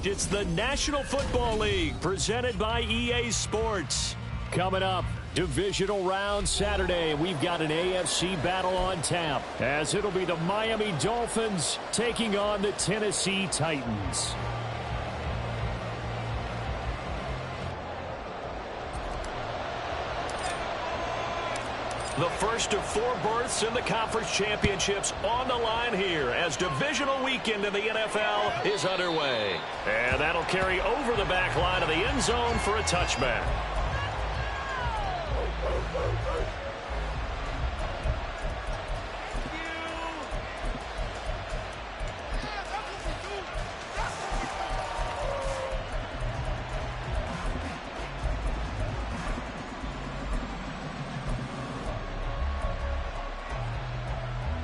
It's the National Football League presented by EA Sports. Coming up, divisional round Saturday. We've got an AFC battle on tap as it'll be the Miami Dolphins taking on the Tennessee Titans. The first of 4 berths in the conference championships on the line here as divisional weekend in the NFL is underway. And that'll carry over the back line of the end zone for a touchback.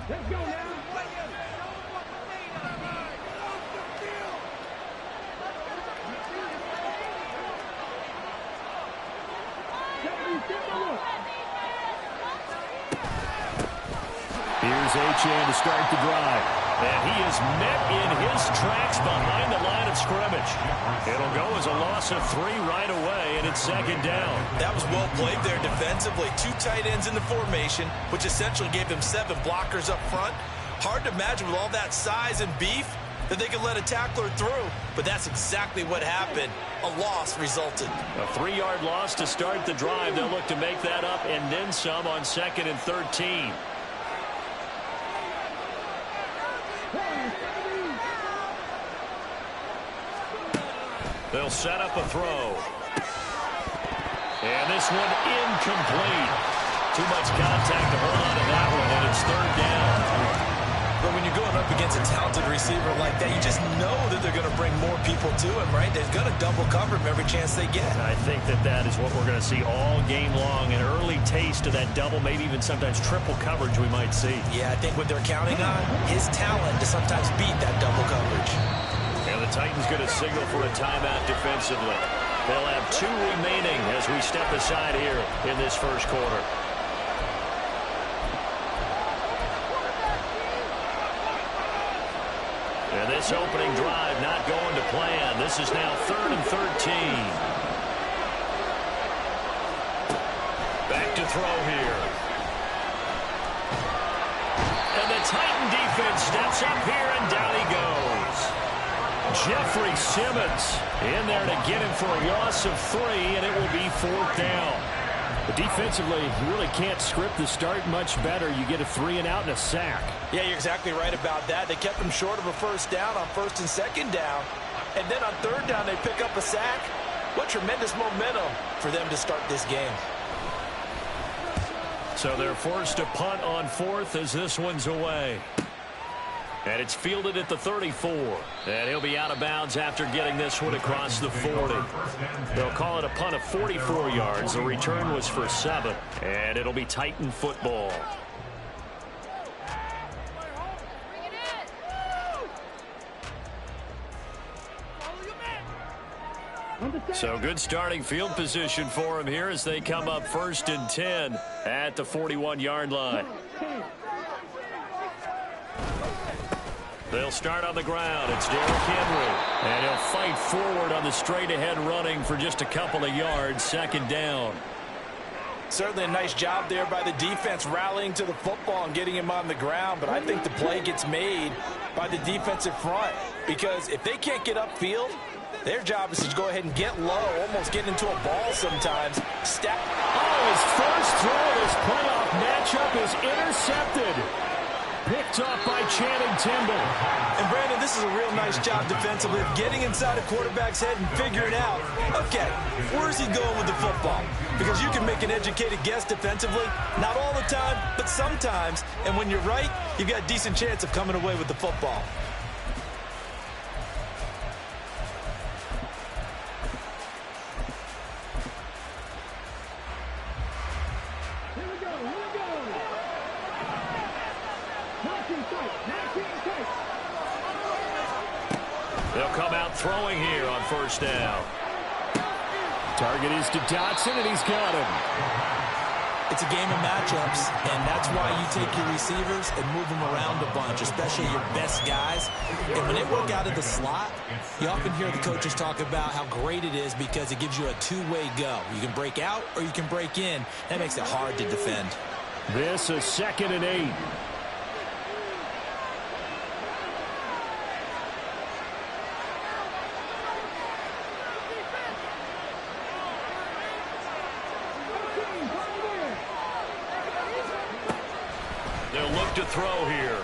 Let's go now. Here's Achane to start the drive. And he is met in his tracks behind the line of scrimmage. It'll go as a loss of 3 right away, and it's second down. That was well played there defensively. 2 tight ends in the formation, which essentially gave them 7 blockers up front. Hard to imagine with all that size and beef that they could let a tackler through, but that's exactly what happened. A loss resulted. A 3-yard loss to start the drive. They'll look to make that up and then some on 2nd and 13. They'll set up a throw. And this one incomplete. Too much contact to hold on to that one, and it's 3rd down. But when you're going up against a talented receiver like that, you just know that they're going to bring more people to him, right? They're going to double cover him every chance they get. I think that is what we're going to see all game long. An early taste of that double, maybe even sometimes triple coverage we might see. Yeah, I think what they're counting on, his talent to sometimes beat that double coverage. And the Titans going to signal for a timeout defensively. They'll have 2 remaining as we step aside here in this first quarter. And this opening drive not going to plan. This is now 3rd and 13. Back to throw here. And the Titan defense steps up here, and down he goes. Jeffrey Simmons in there to get him for a loss of 3, and it will be 4th down. But defensively, you really can't script the start much better. You get a 3 and out and a sack. Yeah, you're exactly right about that. They kept him short of a 1st down on 1st and 2nd down. And then on 3rd down, they pick up a sack. What tremendous momentum for them to start this game. So they're forced to punt on 4th as this one's away. And it's fielded at the 34. And he'll be out of bounds after getting this one across the 40. They'll call it a punt of 44 yards. The return was for 7. And it'll be Titan football. So good starting field position for him here as they come up 1st and 10 at the 41-yard line. They'll start on the ground. It's Derrick Henry. And he'll fight forward on the straight-ahead running for just a couple of yards. 2nd down. Certainly a nice job there by the defense rallying to the football and getting him on the ground. But I think the play gets made by the defensive front. Because if they can't get upfield, their job is to go ahead and get low, almost get into a ball sometimes. Step. Oh, his first throw of this playoff matchup is intercepted. Picked off by Channing Tindall. And, Brandon, this is a real nice job defensively of getting inside a quarterback's head and figuring out, okay, where's he going with the football? Because you can make an educated guess defensively, not all the time, but sometimes. And when you're right, you've got a decent chance of coming away with the football. They'll come out throwing here on 1st down. Target is to Dotson, and he's got him. It's a game of matchups, and that's why you take your receivers and move them around a bunch, especially your best guys. And when they work out of the slot, you often hear the coaches talk about how great it is because it gives you a two-way go. You can break out or you can break in. That makes it hard to defend. This is 2nd and 8. They'll look to throw here.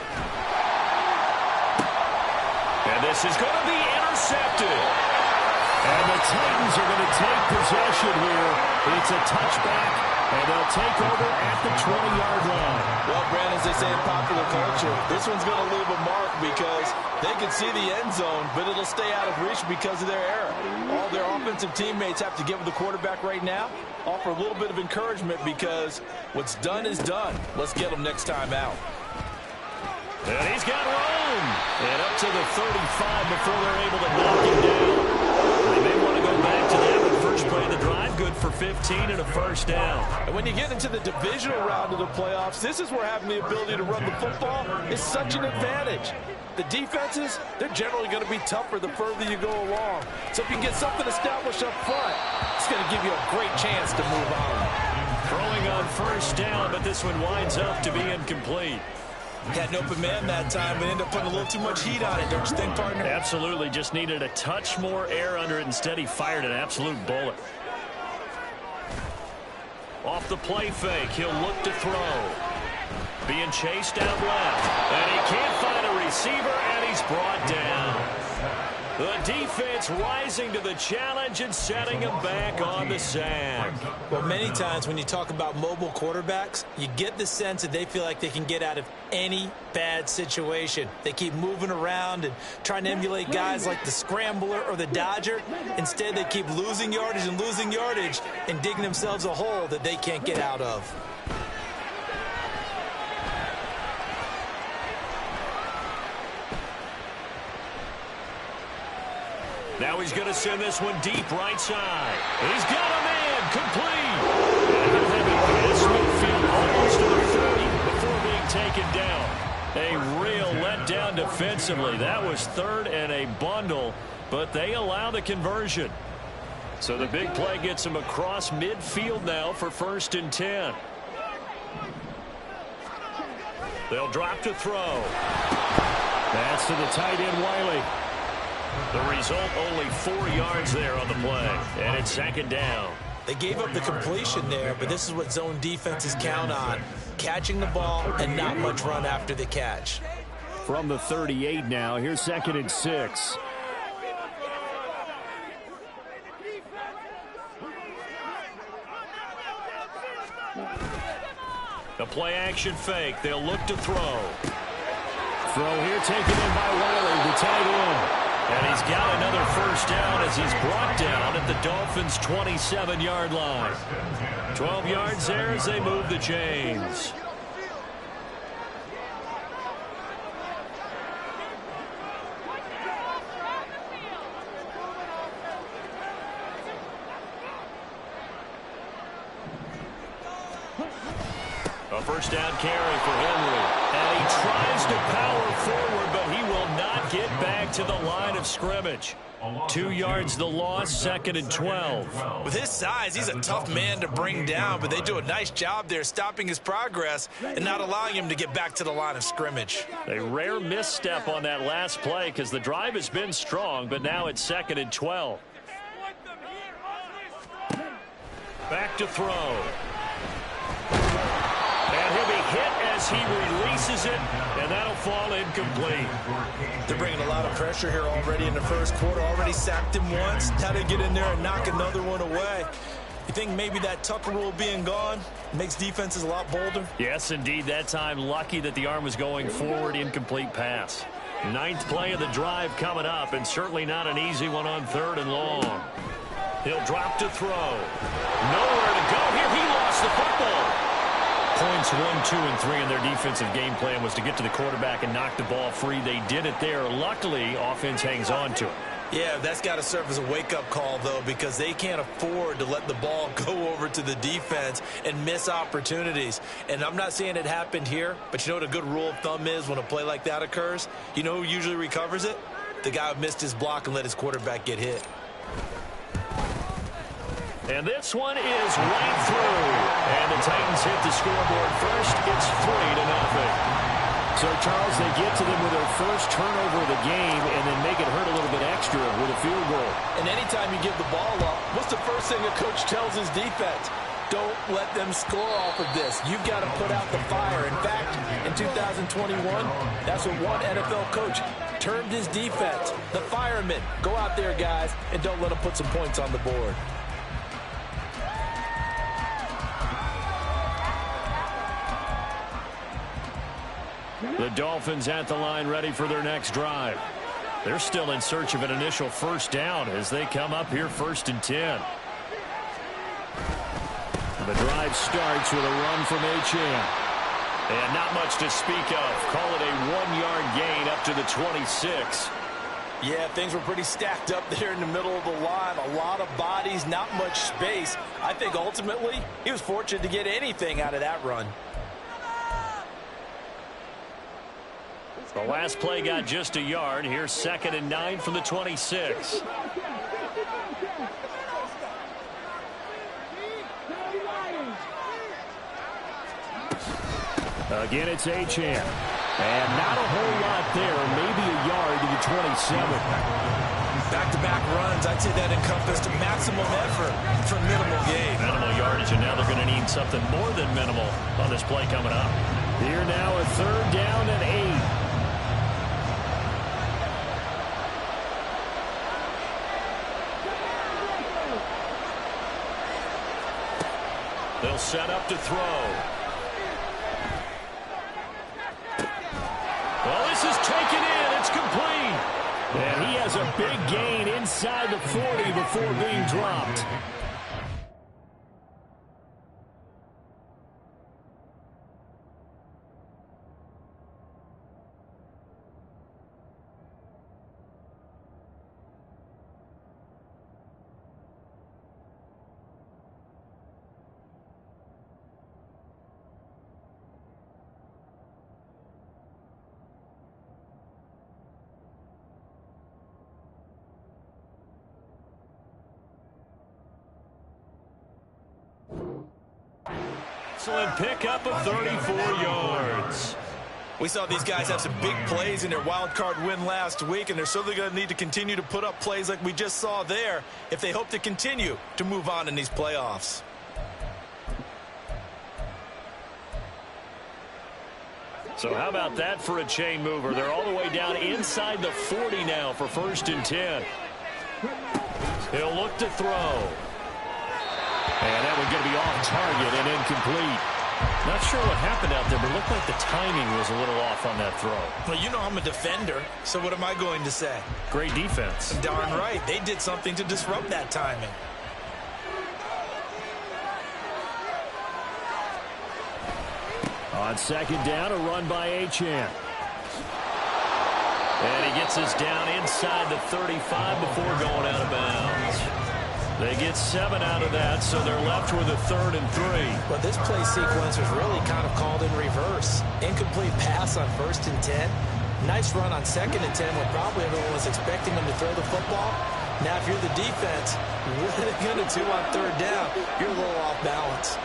And this is going to be intercepted. And the Titans are going to take possession here. It's a touchback, and they'll take over at the 20-yard line. Well, Brandon, as they say in popular culture, this one's going to leave a mark because they can see the end zone, but it'll stay out of reach because of their error. All their offensive teammates have to give the quarterback right now, offer a little bit of encouragement because what's done is done. Let's get them next time out. And he's got room. And up to the 35 before they're able to knock him down. They may want to go back to that one. First play of the drive, good for 15 and a first down. And when you get into the divisional round of the playoffs, this is where having the ability to run the football is such an advantage. The defenses, they're generally going to be tougher the further you go along. So if you can get something established up front, it's going to give you a great chance to move on. Throwing on first down, but this one winds up to be incomplete. Had an open man that time, but ended up putting a little too much heat on it, don't you think, partner? Absolutely. Just needed a touch more air under it. Instead, he fired an absolute bullet. Off the play fake, he'll look to throw. Being chased out left. And he can't find a receiver, and he's brought down. The defense rising to the challenge and setting him back on the sack. Well, many times when you talk about mobile quarterbacks, you get the sense that they feel like they can get out of any bad situation. They keep moving around and trying to emulate guys like the Scrambler or the Dodger. Instead, they keep losing yardage and digging themselves a hole that they can't get out of. Now he's going to send this one deep right side. He's got a man complete. And he'll have it past midfield almost to the 30 before being taken down. A real letdown defensively. That was third and a bundle, but they allow the conversion. So the big play gets him across midfield now for 1st and 10. They'll drop to throw. That's to the tight end, Wiley. The result, only 4 yards there on the play. And it's 2nd down. They gave up the completion there, but this is what zone defenses count on. Catching the ball and not much run after the catch. From the 38 now, here's 2nd and 6. The play action fake. They'll look to throw. Throw here taken in by Wiley, the tight end. And he's got another first down as he's brought down at the Dolphins' 27-yard line. 12 yards there as they move the chains. A first down carry for Henry. And he tries to power forward, but he will not get back to the line of scrimmage. 2 yards the loss, 2nd and 12. With his size, he's a tough man to bring down, but they do a nice job there stopping his progress and not allowing him to get back to the line of scrimmage. A rare misstep on that last play because the drive has been strong, but now it's 2nd and 12. Back to throw. And he'll be hit as he releases it, and that'll fall incomplete. They're bringing a lot of pressure here already in the first quarter. Already sacked him once. Now they get in there and knock another one away. You think maybe that Tucker rule being gone makes defenses a lot bolder? Yes, indeed. That time, lucky that the arm was going forward. Incomplete pass. 9th play of the drive coming up, and certainly not an easy one on 3rd and long. He'll drop to throw. Nowhere to go here. He lost the football. Points 1, 2, and 3 in their defensive game plan was to get to the quarterback and knock the ball free. They did it there. Luckily, offense hangs on to it. Yeah, that's got to serve as a wake-up call, though, because they can't afford to let the ball go over to the defense and miss opportunities. And I'm not saying it happened here, but you know what a good rule of thumb is when a play like that occurs? You know who usually recovers it? The guy who missed his block and let his quarterback get hit. And this one is right through. And the Titans hit the scoreboard first. It's 3-0. So, Charles, they get to them with their first turnover of the game and then make it hurt a little bit extra with a field goal. And anytime you give the ball up, what's the first thing a coach tells his defense? Don't let them score off of this. You've got to put out the fire. In fact, in 2021, that's what one NFL coach termed his defense. The firemen. Go out there, guys, and don't let them put some points on the board. The Dolphins at the line ready for their next drive. They're still in search of an initial first down as they come up here 1st and 10. The drive starts with a run from Achane. And not much to speak of. Call it a 1-yard gain up to the 26. Yeah, things were pretty stacked up there in the middle of the line. A lot of bodies, not much space. I think ultimately he was fortunate to get anything out of that run. The last play got just a yard. Here's 2nd and 9 from the 26. Again, it's Achane. And not a whole lot there. Maybe a yard to the 27. Back-to-back runs. I'd say that encompassed maximum effort for minimal gain. Minimal yardage, and now they're going to need something more than minimal on this play coming up. Here now a 3rd down and 8. They'll set up to throw. Well, this is taken in. It's complete. And he has a big gain inside the 40 before being dropped. Excellent pickup of 34 yards. We saw these guys have some big plays in their wild card win last week, and they're certainly going to need to continue to put up plays like we just saw there if they hope to continue to move on in these playoffs. So how about that for a chain mover? They're all the way down inside the 40 now for 1st and 10. He'll look to throw. And that one's going to be off target and incomplete. Not sure what happened out there, but it looked like the timing was a little off on that throw. Well, you know I'm a defender, so what am I going to say? Great defense. Darn right. They did something to disrupt that timing. On 2nd down, a run by Achane. And he gets us down inside the 35 before going out of bounds. They get 7 out of that, so they're left with a 3rd and 3. Well, this play sequence was really kind of called in reverse. Incomplete pass on 1st and 10. Nice run on 2nd and 10 when probably everyone was expecting them to throw the football. Now, if you're the defense, what are they going to do on 3rd down? You're a little off balance.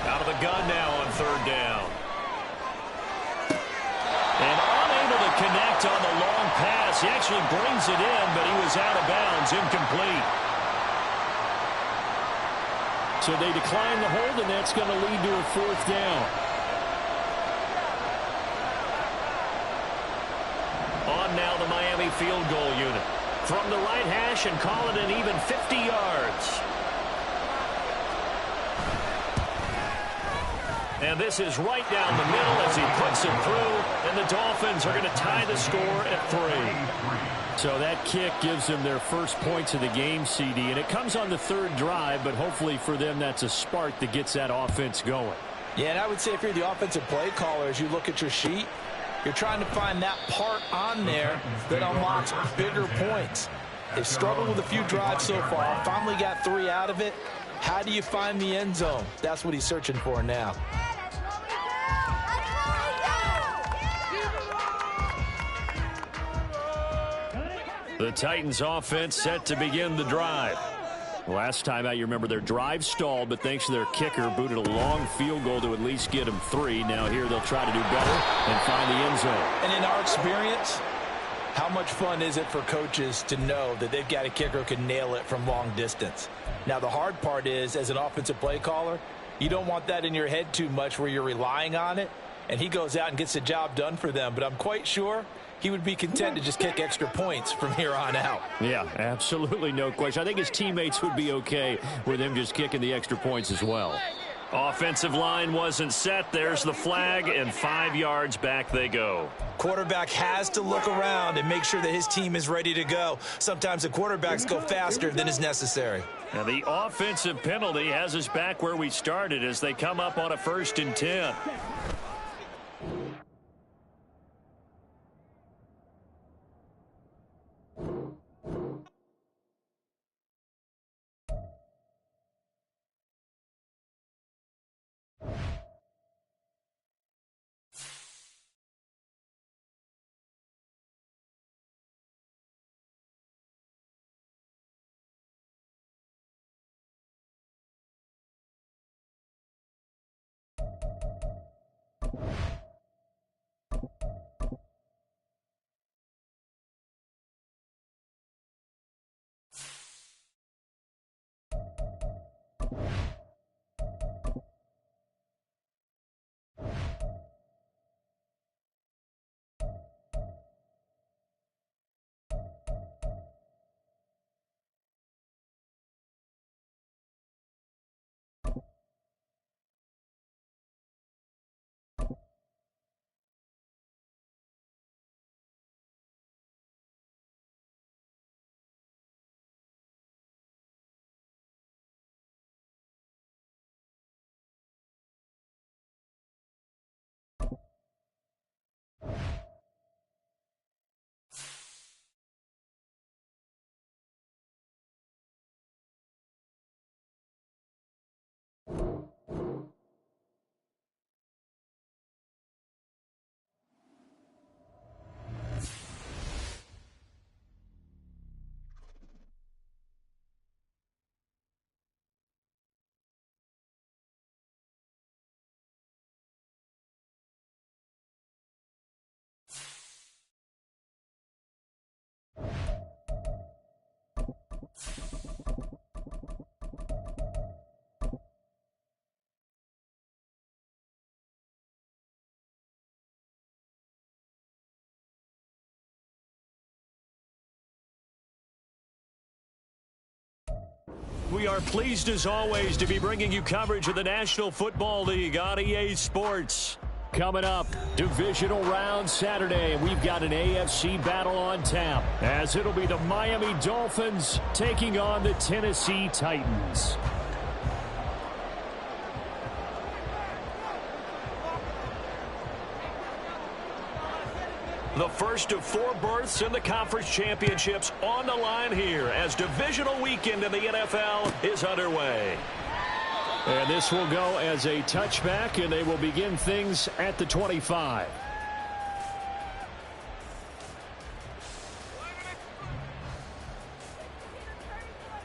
Out of the gun now on 3rd down. And unable to connect on the long pass. He actually brings it in, but he was out of bounds, incomplete. So they decline the hold, and that's going to lead to a 4th down. On now the Miami field goal unit. From the right hash and call it an even 50 yards. And this is right down the middle as he puts it through, and the Dolphins are going to tie the score at 3. So that kick gives them their first points of the game, CD, and it comes on the 3rd drive, but hopefully for them that's a spark that gets that offense going. Yeah, and I would say if you're the offensive play caller, as you look at your sheet, You're trying to find that part on there that unlocks bigger points. They've struggled with a few drives so far. Finally got 3 out of it. How do you find the end zone? That's what he's searching for now. The Titans offense set to begin the drive. Last time out, you remember their drive stalled, but thanks to their kicker, booted a long field goal to at least get them 3. Now here they'll try to do better and find the end zone. And in our experience, how much fun is it for coaches to know that they've got a kicker who can nail it from long distance? Now, the hard part is, as an offensive play caller, you don't want that in your head too much where you're relying on it, and he goes out and gets the job done for them. But I'm quite sure he would be content to just kick extra points from here on out. Yeah, absolutely no question. I think his teammates would be okay with him just kicking the extra points as well. Offensive line wasn't set. There's the flag, and 5 yards back they go. Quarterback has to look around and make sure that his team is ready to go. Sometimes the quarterbacks go faster than is necessary. Now the offensive penalty has us back where we started as they come up on a 1st and 10. We are pleased as always to be bringing you coverage of the National Football League on EA Sports. Coming up, divisional round Saturday, and we've got an AFC battle on tap, as it'll be the Miami Dolphins taking on the Tennessee Titans. The first of 4 berths in the conference championships on the line here as divisional weekend in the NFL is underway. And this will go as a touchback, and they will begin things at the 25.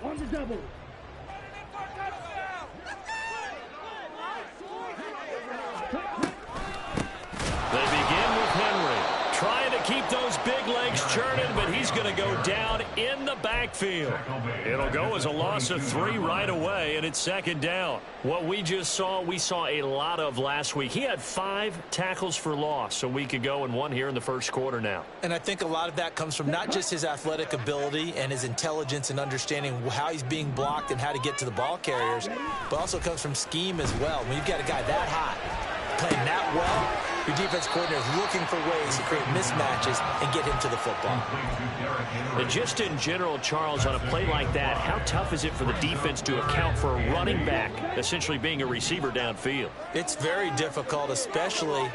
On the double. They begin with Henry, trying to keep those big legs churning, but he's going to go down in the backfield. It'll go as a loss of 3 right away, and it's 2nd down. What we just saw, we saw a lot of last week. He had 5 tackles for loss a week ago and 1 here in the first quarter now. And I think a lot of that comes from not just his athletic ability and his intelligence and understanding how he's being blocked and how to get to the ball carriers, but also comes from scheme as well. When you've got a guy that hot, playing that well, your defense coordinator is looking for ways to create mismatches and get him to the football. And just in general, Charles, on a play like that, how tough is it for the defense to account for a running back essentially being a receiver downfield? It's very difficult, especially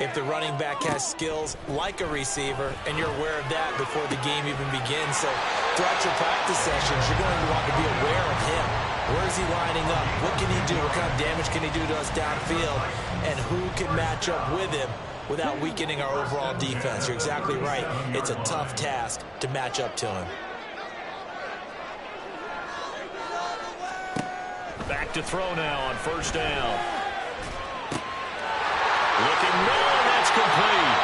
if the running back has skills like a receiver, and you're aware of that before the game even begins. So throughout your practice sessions, you're going to want to be aware of him. Where is he lining up? What can he do? What kind of damage can he do to us downfield? And who can match up with him without weakening our overall defense? You're exactly right. It's a tough task to match up to him. Back to throw now on first down. Looking middle, and that's complete.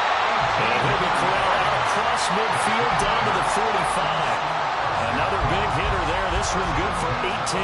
And he'll be corralled out across midfield down to the 45. Another big hitter there. This one good for 18.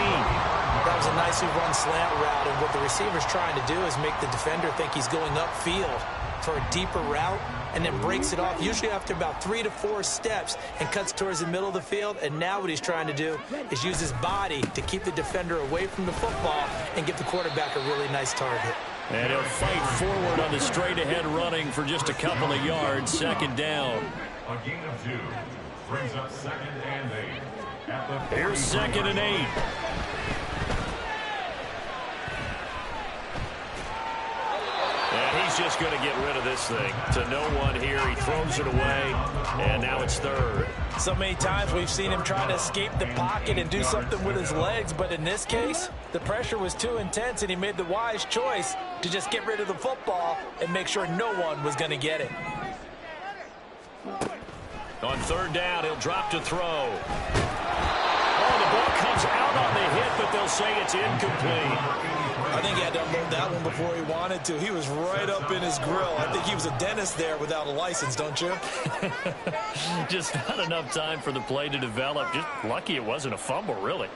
That was a nicely run slant route, and what the receiver's trying to do is make the defender think he's going upfield for a deeper route, and then breaks it off, usually after about 3 to 4 steps, and cuts towards the middle of the field. And now what he's trying to do is use his body to keep the defender away from the football and give the quarterback a really nice target. And he'll fight forward on the straight-ahead running for just a couple of yards. Second down. A gain of 2 brings up 2nd and 8. Here's 2nd and 8. And he's just going to get rid of this thing. To no one here. He throws it away, and now it's 3rd. So many times we've seen him try to escape the pocket and do something with his legs, but in this case, the pressure was too intense, and he made the wise choice to just get rid of the football and make sure no one was going to get it. On 3rd down, he'll drop to throw. Oh, the ball comes out on the hit, but they'll say it's incomplete. I think he had to unload that one before he wanted to. He was right up in his grill. I think he was a dentist there without a license, don't you? Just not enough time for the play to develop. Just lucky it wasn't a fumble, really.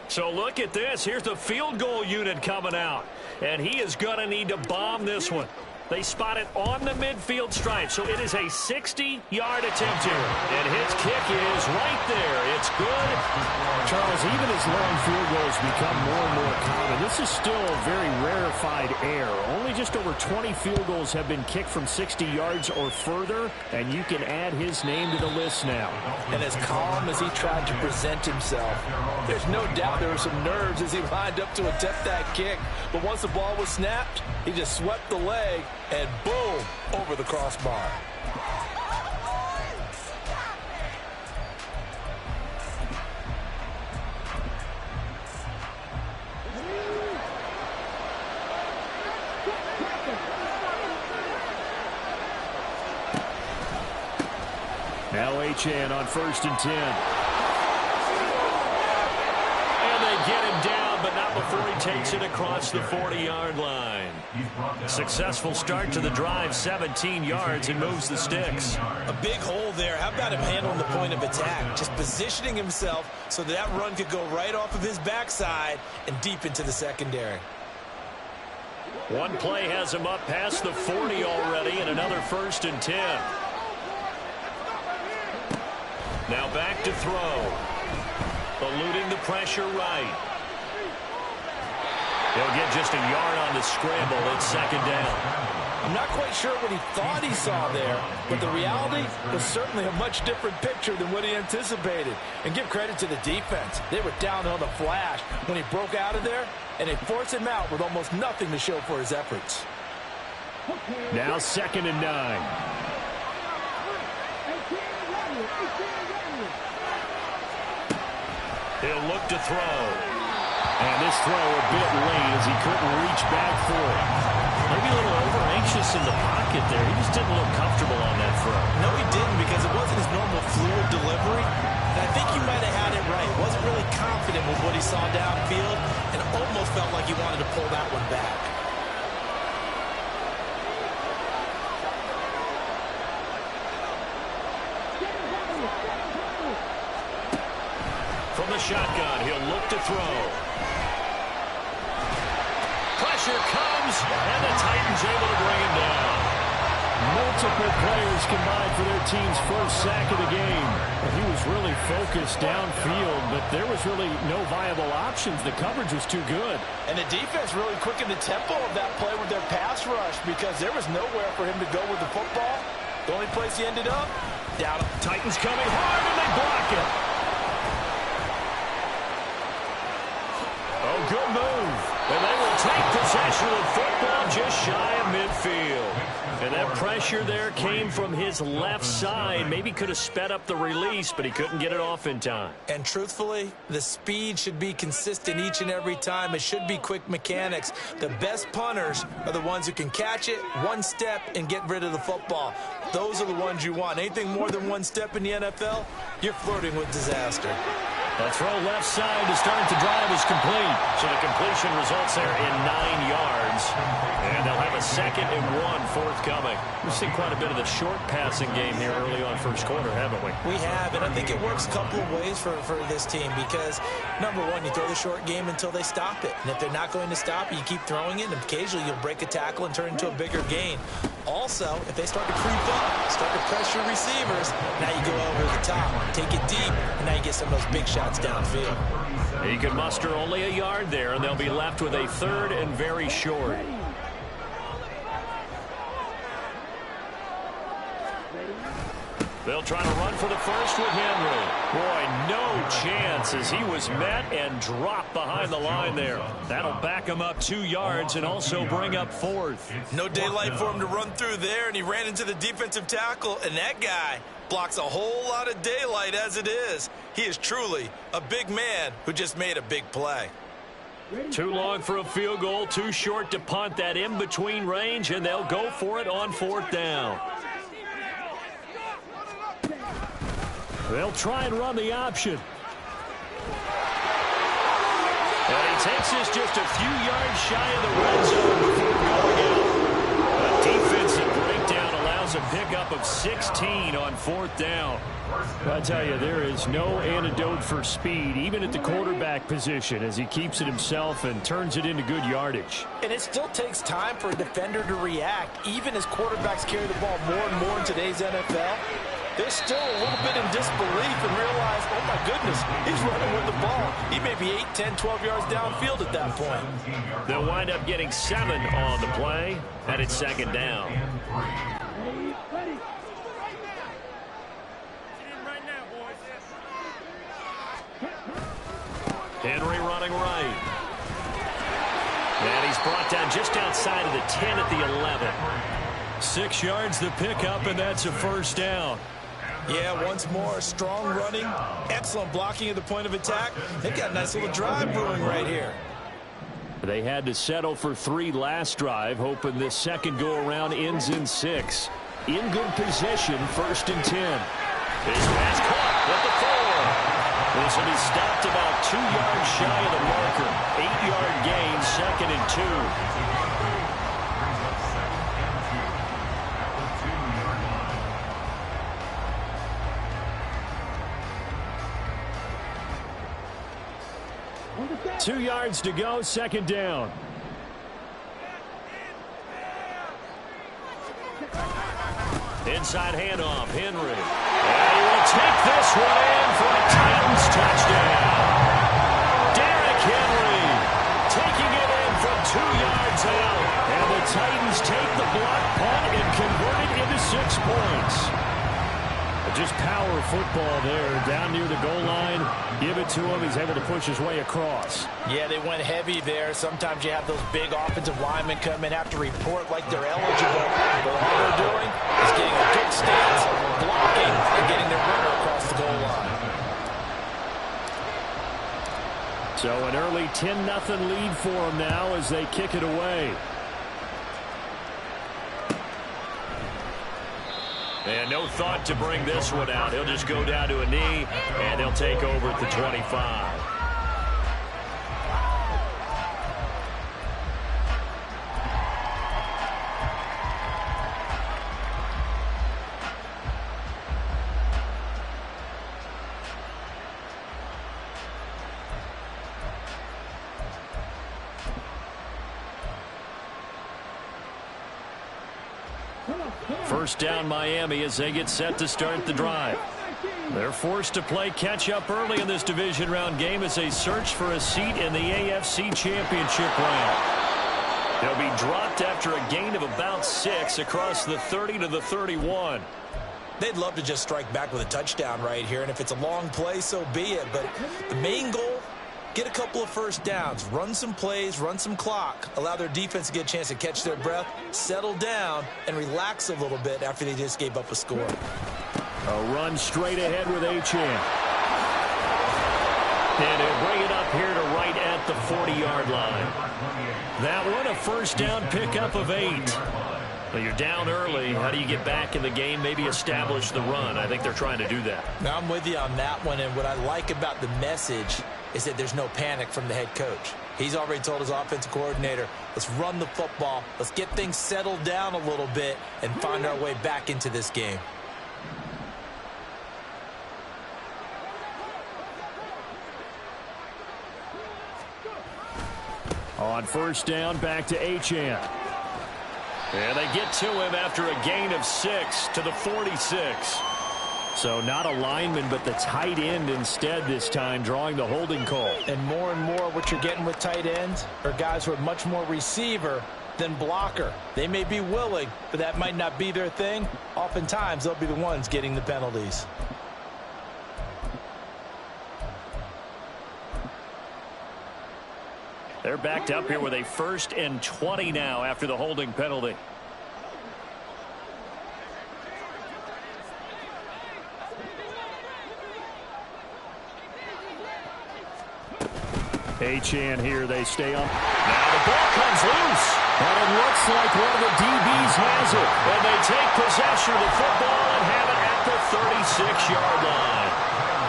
So look at this. Here's the field goal unit coming out. And he is going to need to bomb this one. They spot it on the midfield stripe, so it is a 60-yard attempt here. And his kick is right there. It's good. Charles, even as long field goals become more and more common, this is still a very rarefied air. Only just over 20 field goals have been kicked from 60 yards or further, and you can add his name to the list now. And as calm as he tried to present himself, there's no doubt there were some nerves as he lined up to attempt that kick. But once the ball was snapped, he just swept the leg, and boom, over the crossbar. Now HN on 1st and 10. And they get him down, but not before he takes it across the 40-yard line. Successful start to the drive, 17 yards, and moves the sticks. A big hole there. How about him handling the point of attack? Just positioning himself so that run could go right off of his backside and deep into the secondary. One play has him up past the 40 already, and another 1st and 10. Now back to throw. Eluding the pressure right. He'll get just a yard on the scramble. It's 2nd down. I'm not quite sure what he thought he saw there, but the reality was certainly a much different picture than what he anticipated. And give credit to the defense. They were down on the flash when he broke out of there, and they forced him out with almost nothing to show for his efforts. Now 2nd and 9. He'll look to throw. And this throw a bit late as he couldn't reach back for it. Maybe a little over-anxious in the pocket there. He just didn't look comfortable on that throw. No, he didn't, because it wasn't his normal fluid delivery. And I think he might have had it right. Wasn't really confident with what he saw downfield and almost felt like he wanted to pull that one back. From the shotgun, he'll look to throw. Pressure comes, and the Titans able to bring him down. Multiple players combined for their team's first sack of the game. He was really focused downfield, but there was really no viable options. The coverage was too good. And the defense really quickened the tempo of that play with their pass rush, because there was nowhere for him to go with the football. The only place he ended up, down. Titans coming hard, and they block it. Oh, good move. And they will take possession of football just shy of midfield. And that pressure there came from his left side. Maybe could have sped up the release, but he couldn't get it off in time. And truthfully, the speed should be consistent each and every time. It should be quick mechanics. The best punters are the ones who can catch it, one step, and get rid of the football. Those are the ones you want. Anything more than one step in the NFL, you're flirting with disaster. A throw left side to start the drive is complete. So the completion results there in 9 yards. And they'll have a 2nd and 1 forthcoming. We've seen quite a bit of the short passing game here early on first quarter, haven't we? We have, and I think it works a couple of ways for this team because, number one, you throw the short game until they stop it. And if they're not going to stop it, you keep throwing it, and occasionally you'll break a tackle and turn it into a bigger gain. Also, if they start to creep up, start to pressure receivers, now you go over the top, take it deep, and now you get some of those big shots downfield. He could muster only a yard there, and they'll be left with a 3rd and very short. They'll try to run for the first with Henry. Boy, no chance as he was met and dropped behind the line there. That'll back him up 2 yards and also bring up 4th. No daylight for him to run through there, and he ran into the defensive tackle, and that guy blocks a whole lot of daylight as it is. He is truly a big man who just made a big play. Too long for a field goal, too short to punt. That in-between range, and they'll go for it on 4th down. They'll try and run the option. And he takes this just a few yards shy of the red zone before going out. A defensive breakdown allows a pickup of 16 on 4th down. I tell you, there is no antidote for speed, even at the quarterback position, as he keeps it himself and turns it into good yardage. And it still takes time for a defender to react, even as quarterbacks carry the ball more and more in today's NFL. They're still a little bit in disbelief and realize, oh my goodness, he's running with the ball. He may be 8, 10, 12 yards downfield at that point. They'll wind up getting 7 on the play, and it's 2nd down. Henry running right. And he's brought down just outside of the 10 at the 11. 6 yards the pickup, and that's a 1st down. Yeah, once more, strong running, excellent blocking at the point of attack. They've got a nice little drive brewing right here. They had to settle for 3 last drive, hoping this second go-around ends in 6. In good position, 1st and 10. His pass caught with the 4. This will be stopped about 2 yards shy of the marker. 8-yard gain, 2nd and 2. Two yards to go, 2nd down. Inside handoff, Henry. And he will take this one in for a Titans touchdown. Derrick Henry taking it in from 2 yards out. And the Titans take the block punt and convert it into 6 points. Just power football there, down near the goal line. Give it to him. He's able to push his way across. Yeah, they went heavy there. Sometimes you have those big offensive linemen come in, have to report like they're eligible. But all they're doing is getting a good stance, blocking, and getting their runner across the goal line. So an early 10-0 lead for them now as they kick it away. And no thought to bring this one out. He'll just go down to a knee, and they'll take over at the 25. First down Miami as they get set to start the drive. They're forced to play catch-up early in this division round game as they search for a seat in the AFC Championship round. They'll be dropped after a gain of about 6 across the 30 to the 31. They'd love to just strike back with a touchdown right here, and if it's a long play, so be it. But the main goal, get a couple of first downs, run some plays, run some clock, allow their defense to get a chance to catch their breath, settle down, and relax a little bit after they just gave up a score. A run straight ahead with Achane. And he'll bring it up here to right at the 40-yard line. That one, a first down pickup of 8. Well, you're down early. How do you get back in the game? Maybe establish the run. I think they're trying to do that. Now, I'm with you on that one, and what I like about the message is that there's no panic from the head coach. He's already told his offensive coordinator, let's run the football, let's get things settled down a little bit and find our way back into this game. On first down, back to Achane. And they get to him after a gain of 6 to the 46. So not a lineman, but the tight end instead this time, drawing the holding call. And more what you're getting with tight ends are guys who are much more receiver than blocker. They may be willing, but that might not be their thing. Oftentimes, they'll be the ones getting the penalties. They're backed up here with a 1st and 20 now after the holding penalty. Achane here, they stay on. Now the ball comes loose. And it looks like one of the DBs has it. And they take possession of the football and have it at the 36-yard line.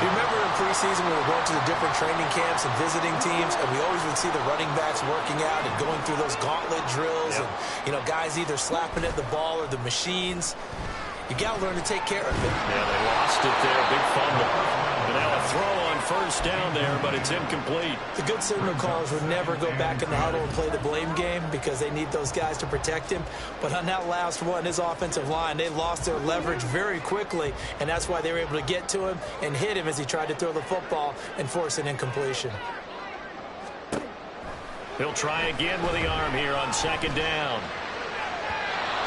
You remember in preseason when we were going to the different training camps and visiting teams, and we always would see the running backs working out and going through those gauntlet drills, and, you know, guys either slapping at the ball or the machines. You got to learn to take care of it. Yeah, they lost it there. Big fumble. But now a throw on first down there, but it's incomplete. The good signal callers would never go back in the huddle and play the blame game because they need those guys to protect him. But on that last one, his offensive line, they lost their leverage very quickly, and that's why they were able to get to him and hit him as he tried to throw the football and force an incompletion. He'll try again with the arm here on second down.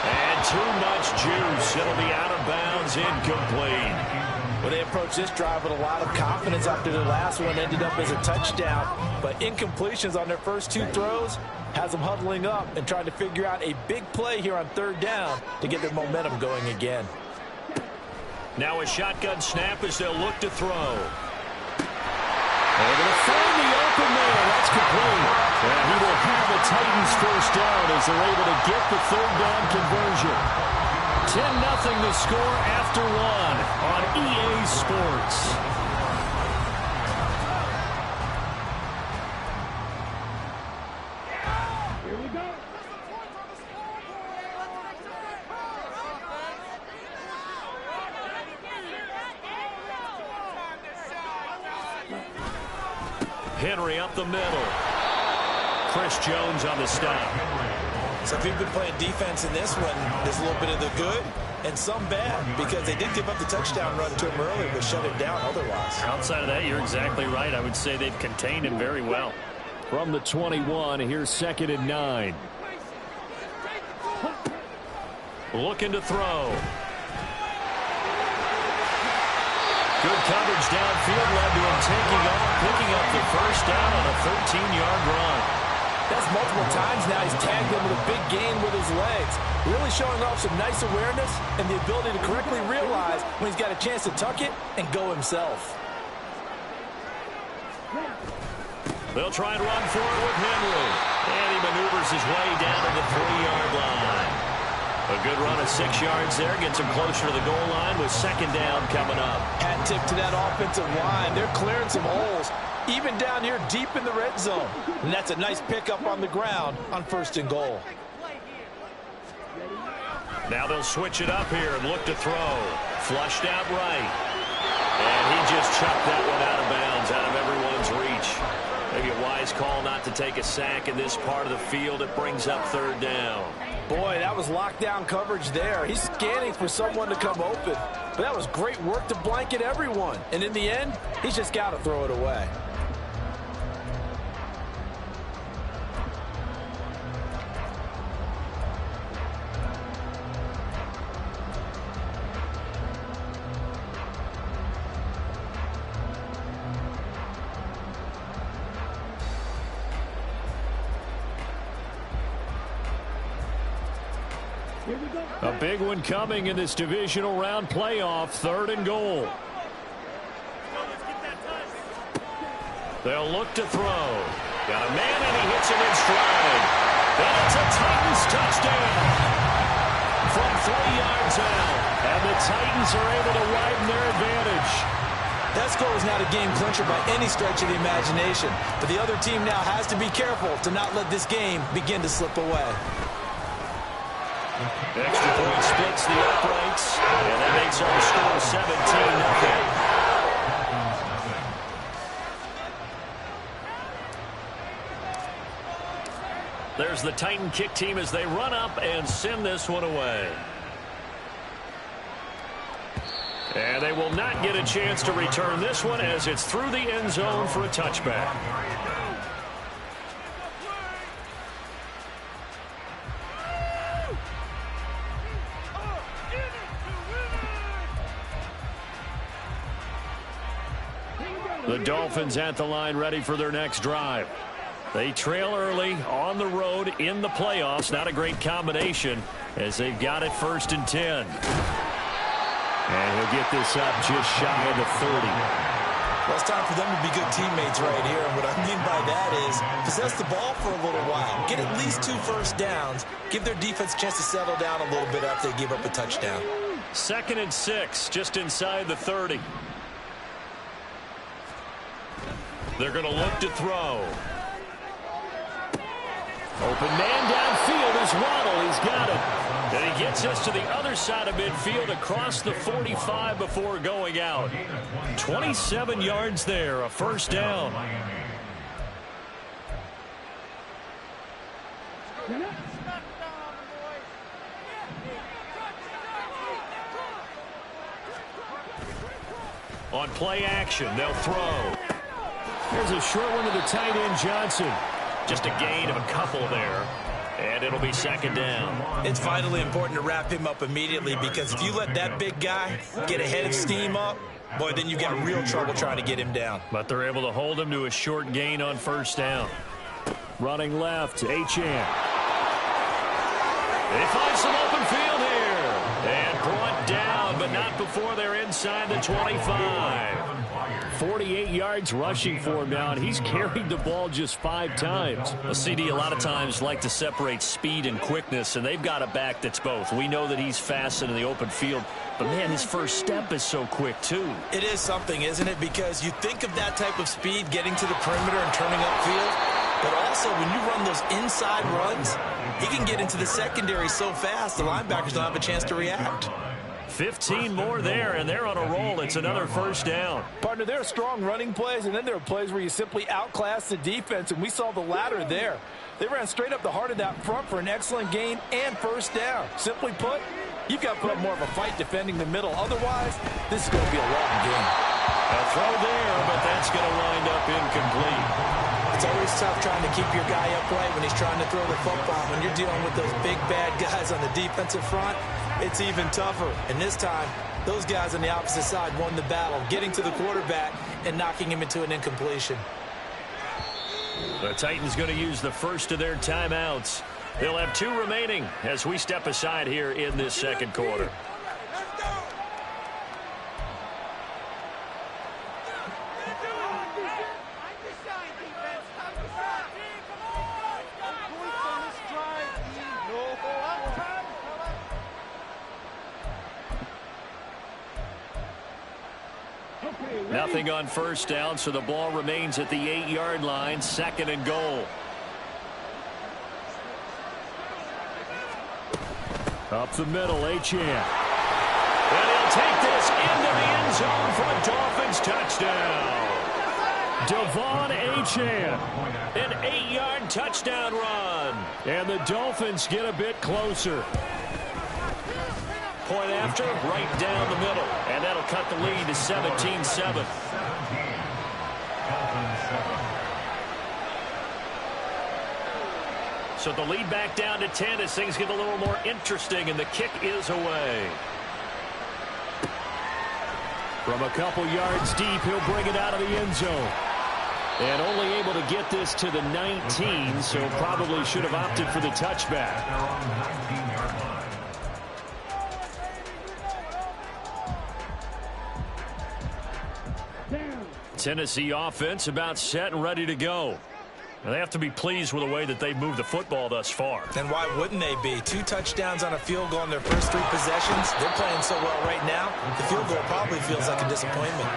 And too much juice. It'll be out of bounds, incomplete. Well, they approached this drive with a lot of confidence after the last one ended up as a touchdown. But incompletions on their first 2 throws has them huddling up and trying to figure out a big play here on third down to get their momentum going again. Now a shotgun snap as they'll look to throw. Able to find the open man. That's complete. And he will have the Titans first down as they're able to get the third down conversion. 10-0 the score after 1 on EA Sports. Here we go. Henry up the middle. Chris Jones on the stop. So if you've been playing defense in this one, there's a little bit of the good and some bad because they did give up the touchdown run to him earlier but shut him down otherwise. Outside of that, you're exactly right. I would say they've contained him very well. From the 21, here's 2nd and 9. Looking to throw. Good coverage downfield led to him taking off, picking up the first down on a 13-yard run. That's multiple times now. He's tagged him with a big gain with his legs. Really showing off some nice awareness and the ability to correctly realize when he's got a chance to tuck it and go himself. They'll try and run for it with Henry. And he maneuvers his way down to the 3-yard line. A good run of 6 yards there. Gets him closer to the goal line with second down coming up. Hat tip to that offensive line. They're clearing some holes, even down here deep in the red zone. And that's a nice pickup on the ground on 1st and goal. Now they'll switch it up here and look to throw. Flushed out right. And he just chucked that one out of bounds, out of everyone's reach. Maybe a wise call not to take a sack in this part of the field. It brings up third down. Boy, that was lockdown coverage there. He's scanning for someone to come open. But that was great work to blanket everyone. And in the end, he's just got to throw it away. Here we go. A big one coming in this divisional round playoff, 3rd and goal. They'll look to throw. Got a man, and he hits him in stride. And it's a Titans touchdown from 3 yards out. And the Titans are able to widen their advantage. That score is not a game clincher by any stretch of the imagination. But the other team now has to be careful to not let this game begin to slip away. Extra point splits the uprights, and that makes our score 17-0. There's the Titan kick team as they run up and send this one away. And they will not get a chance to return this one as it's through the end zone for a touchback. The Dolphins at the line ready for their next drive. They trail early on the road in the playoffs. Not a great combination as they've got it 1st and 10. And he'll get this up just shy of the 30. Well, it's time for them to be good teammates right here. And what I mean by that is possess the ball for a little while. Get at least 2 first downs. Give their defense a chance to settle down a little bit after they give up a touchdown. 2nd and 6, just inside the 30. They're going to look to throw. Open man downfield is Waddle. He's got it. And he gets us to the other side of midfield across the 45 before going out. 27 yards there, a 1st down. On play action, they'll throw. There's a short one to the tight end, Johnson. Just a gain of a couple there, and it'll be 2nd down. It's vitally important to wrap him up immediately because if you let that big guy get ahead of steam up, boy, then you've got real trouble trying to get him down. But they're able to hold him to a short gain on 1st down. Running left, Achane. They find some open field here. And brought down, but not before they're inside the 25. 48 yards rushing for him now, and he's carried the ball just 5 times. A CD a lot of times like to separate speed and quickness, and they've got a back that's both. We know that he's fast in the open field, but, man, his first step is so quick, too. It is something, isn't it? Because you think of that type of speed getting to the perimeter and turning upfield, but also when you run those inside runs, he can get into the secondary so fast the linebackers don't have a chance to react. 15 more there, and they're on a roll. It's another 1st down. Partner, there are strong running plays, and then there are plays where you simply outclass the defense, and we saw the latter there. They ran straight up the heart of that front for an excellent gain and 1st down. Simply put, you've got to put up more of a fight defending the middle. Otherwise, this is going to be a long game. A throw there, but that's going to wind up incomplete. It's always tough trying to keep your guy upright when he's trying to throw the football. When you're dealing with those big, bad guys on the defensive front, it's even tougher. And this time, those guys on the opposite side won the battle, getting to the quarterback and knocking him into an incompletion. The Titans going to use the first of their timeouts. They'll have 2 remaining as we step aside here in this 2nd quarter. Nothing on 1st down, so the ball remains at the 8-yard line, 2nd and goal. Up the middle, Achane. And he'll take this into the end zone for a Dolphins touchdown. Devon Achane, an 8-yard touchdown run. And the Dolphins get a bit closer. Point after, right down the middle. And that'll cut the lead to 17-7. So the lead back down to 10 as things get a little more interesting, and the kick is away. From a couple yards deep, he'll bring it out of the end zone. And only able to get this to the 19, so probably should have opted for the touchback. Tennessee offense about set and ready to go. Now, they have to be pleased with the way that they've moved the football thus far. And why wouldn't they be? 2 touchdowns on a field goal in their first 3 possessions. They're playing so well right now, the field goal probably feels like a disappointment.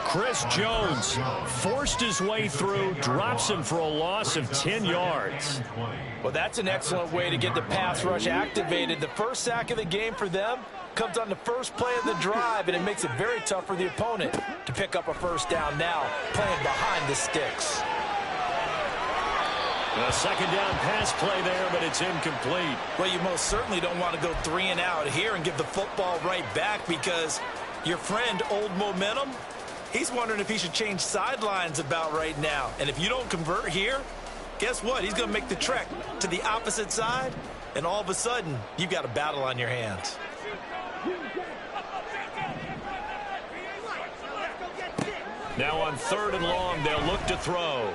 Chris Jones forced his way through, drops him for a loss of 10 yards. Well, that's an excellent way to get the pass rush activated. The first sack of the game for them comes on the first play of the drive, and it makes it very tough for the opponent to pick up a first down now, playing behind the sticks. A second down pass play there, but it's incomplete. Well, you most certainly don't want to go 3 and out here and give the football right back, because your friend, Old Momentum, he's wondering if he should change sidelines about right now. And if you don't convert here, guess what? He's going to make the trek to the opposite side, and all of a sudden, you've got a battle on your hands. Now on 3rd and long, they'll look to throw.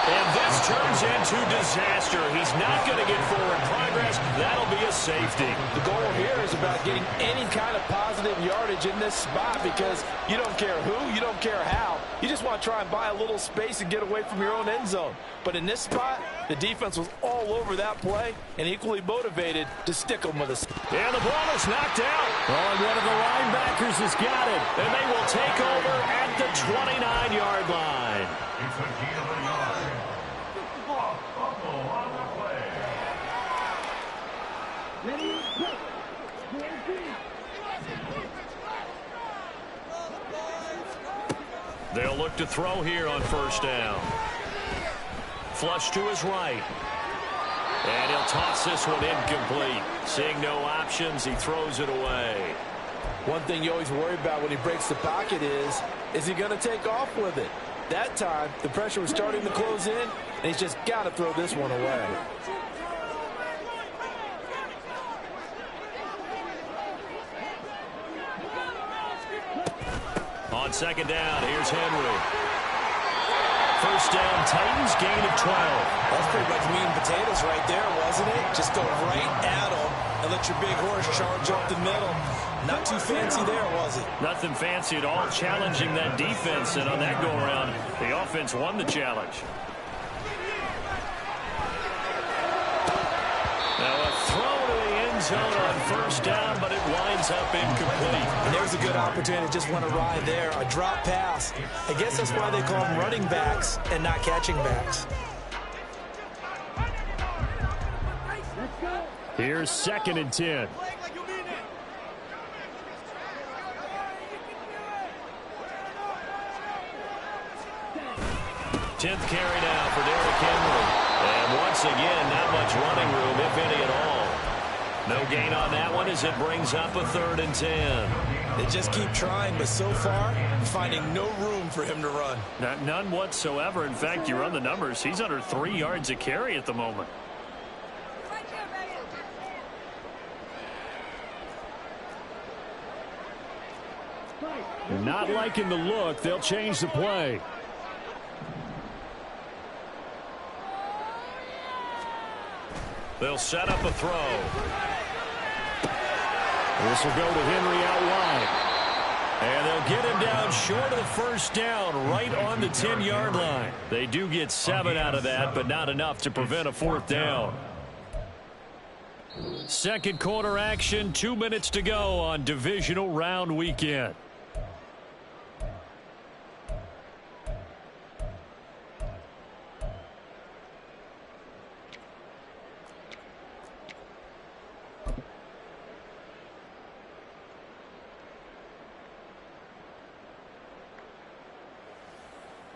And this turns into disaster. He's not going to get forward progress. That'll be a safety. The goal here is about getting any kind of positive yardage in this spot, because you don't care who, you don't care how. You just want to try and buy a little space and get away from your own end zone. But in this spot, the defense was all over that play and equally motivated to stick them with us. And the ball is knocked out. Oh, and one of the linebackers has got it. And they will take over at the 29-yard line. It's a gain of a yard. Buffalo on the play. They'll look to throw here on 1st down. Flush to his right. And he'll toss this one incomplete. Seeing no options, he throws it away. One thing you always worry about when he breaks the pocket is he going to take off with it? That time, the pressure was starting to close in, and he's just got to throw this one away. On 2nd down, here's Henry. 1st down, Titans, gain of 12. That's pretty much meat and potatoes right there, wasn't it? Just go right at them and let your big horse charge up the middle. Not too fancy there, was it? Nothing fancy at all, challenging that defense, and on that go-around, the offense won the challenge. Now a throw to the end zone on 1st down, but it winds up incomplete. And there's a good opportunity to just want to ride there, a drop pass. I guess that's why they call them running backs and not catching backs. Here's 2nd and 10. 10th carry now for Derrick Henry. And once again, not much running room, if any at all. No gain on that one as it brings up a 3rd and 10. They just keep trying, but so far, finding no room for him to run. None whatsoever. In fact, you run the numbers. He's under 3 yards a carry at the moment. Not liking the look. They'll change the play. They'll set up a throw. This will go to Henry out wide. And they'll get him down short of the 1st down, right on the 10-yard line. They do get 7 out of that, but not enough to prevent a 4th down. 2nd quarter action, 2 minutes to go on divisional round weekend.